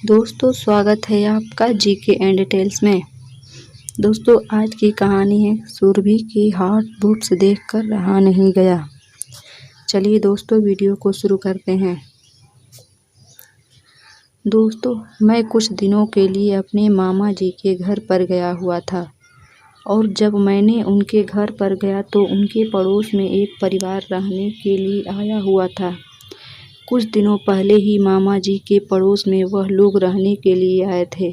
दोस्तों स्वागत है आपका जीके एंड डिटेल्स में। दोस्तों आज की कहानी है सुरभि की हॉट बुक्स देखकर रहा नहीं गया। चलिए दोस्तों वीडियो को शुरू करते हैं। दोस्तों मैं कुछ दिनों के लिए अपने मामा जी के घर पर गया हुआ था और जब मैंने उनके घर पर गया तो उनके पड़ोस में एक परिवार रहने के लिए आया हुआ था। कुछ दिनों पहले ही मामा जी के पड़ोस में वह लोग रहने के लिए आए थे,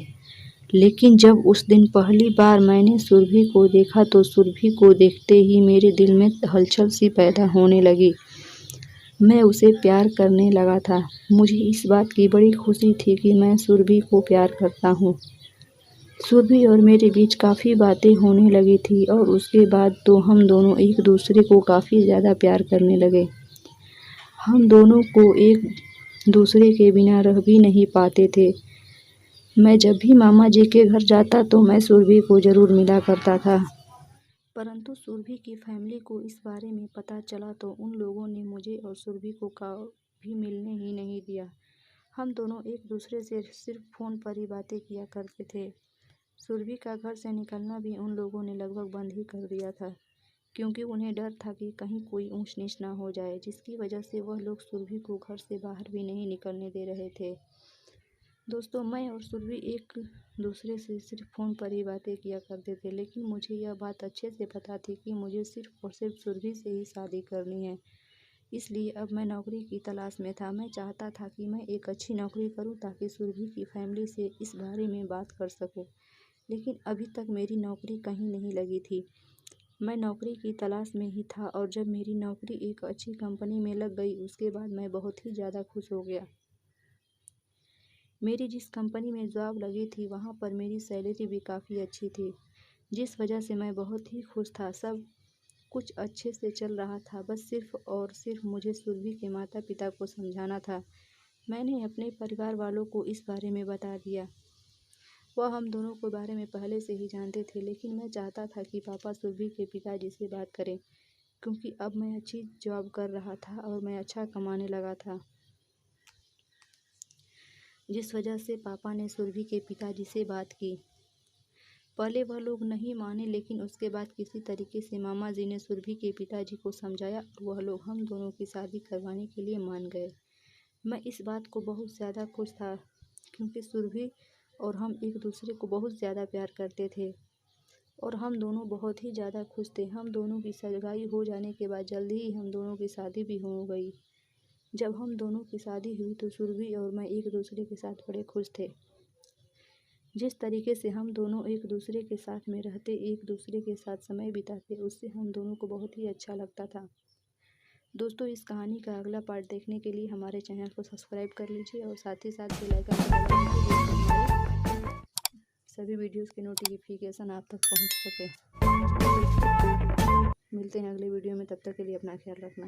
लेकिन जब उस दिन पहली बार मैंने सुरभि को देखा तो सुरभि को देखते ही मेरे दिल में हलचल सी पैदा होने लगी। मैं उसे प्यार करने लगा था। मुझे इस बात की बड़ी खुशी थी कि मैं सुरभि को प्यार करता हूँ। सुरभि और मेरे बीच काफ़ी बातें होने लगी थी और उसके बाद तो हम दोनों एक दूसरे को काफ़ी ज़्यादा प्यार करने लगे। हम दोनों को एक दूसरे के बिना रह भी नहीं पाते थे। मैं जब भी मामा जी के घर जाता तो मैं सुरभि को ज़रूर मिला करता था, परंतु सुरभि की फैमिली को इस बारे में पता चला तो उन लोगों ने मुझे और सुरभि को कभी मिलने ही नहीं दिया। हम दोनों एक दूसरे से सिर्फ फ़ोन पर ही बातें किया करते थे। सुरभि का घर से निकलना भी उन लोगों ने लगभग बंद ही कर दिया था, क्योंकि उन्हें डर था कि कहीं कोई ऊंच नीच ना हो जाए, जिसकी वजह से वह लोग सुरभि को घर से बाहर भी नहीं निकलने दे रहे थे। दोस्तों मैं और सुरभि एक दूसरे से सिर्फ फ़ोन पर ही बातें किया करते थे, लेकिन मुझे यह बात अच्छे से पता थी कि मुझे सिर्फ और सिर्फ सुरभि से ही शादी करनी है। इसलिए अब मैं नौकरी की तलाश में था। मैं चाहता था कि मैं एक अच्छी नौकरी करूं ताकि सुरभि की फैमिली से इस बारे में बात कर सकूं, लेकिन अभी तक मेरी नौकरी कहीं नहीं लगी थी। मैं नौकरी की तलाश में ही था और जब मेरी नौकरी एक अच्छी कंपनी में लग गई उसके बाद मैं बहुत ही ज़्यादा खुश हो गया। मेरी जिस कंपनी में जॉब लगी थी वहाँ पर मेरी सैलरी भी काफ़ी अच्छी थी, जिस वजह से मैं बहुत ही खुश था। सब कुछ अच्छे से चल रहा था, बस सिर्फ और सिर्फ मुझे सुरभि के माता पिता को समझाना था। मैंने अपने परिवार वालों को इस बारे में बता दिया। वह हम दोनों के बारे में पहले से ही जानते थे, लेकिन मैं चाहता था कि पापा सुरभि के पिताजी से बात करें, क्योंकि अब मैं अच्छी जॉब कर रहा था और मैं अच्छा कमाने लगा था, जिस वजह से पापा ने सुरभि के पिताजी से बात की। पहले वह लोग नहीं माने, लेकिन उसके बाद किसी तरीके से मामा जी ने सुरभि के पिताजी को समझाया और वह लोग हम दोनों की शादी करवाने के लिए मान गए। मैं इस बात को बहुत ज़्यादा खुश था, क्योंकि सुरभि और हम एक दूसरे को बहुत ज़्यादा प्यार करते थे और हम दोनों बहुत ही ज़्यादा खुश थे। हम दोनों की सगाई हो जाने के बाद जल्दी ही हम दोनों की शादी भी हो गई। जब हम दोनों की शादी हुई तो सुरभि और मैं एक दूसरे के साथ बड़े खुश थे। जिस तरीके से हम दोनों एक दूसरे के साथ में रहते, एक दूसरे के साथ समय बिताते, उससे हम दोनों को बहुत ही अच्छा लगता था। दोस्तों इस कहानी का अगला पार्ट देखने के लिए हमारे चैनल को सब्सक्राइब कर लीजिए और साथ ही साथ बेल आइकन को दबा दीजिए, जिससे हमारी सभी वीडियोस की नोटिफिकेशन आप तक पहुंच सके। मिलते हैं अगले वीडियो में, तब तक के लिए अपना ख्याल रखना।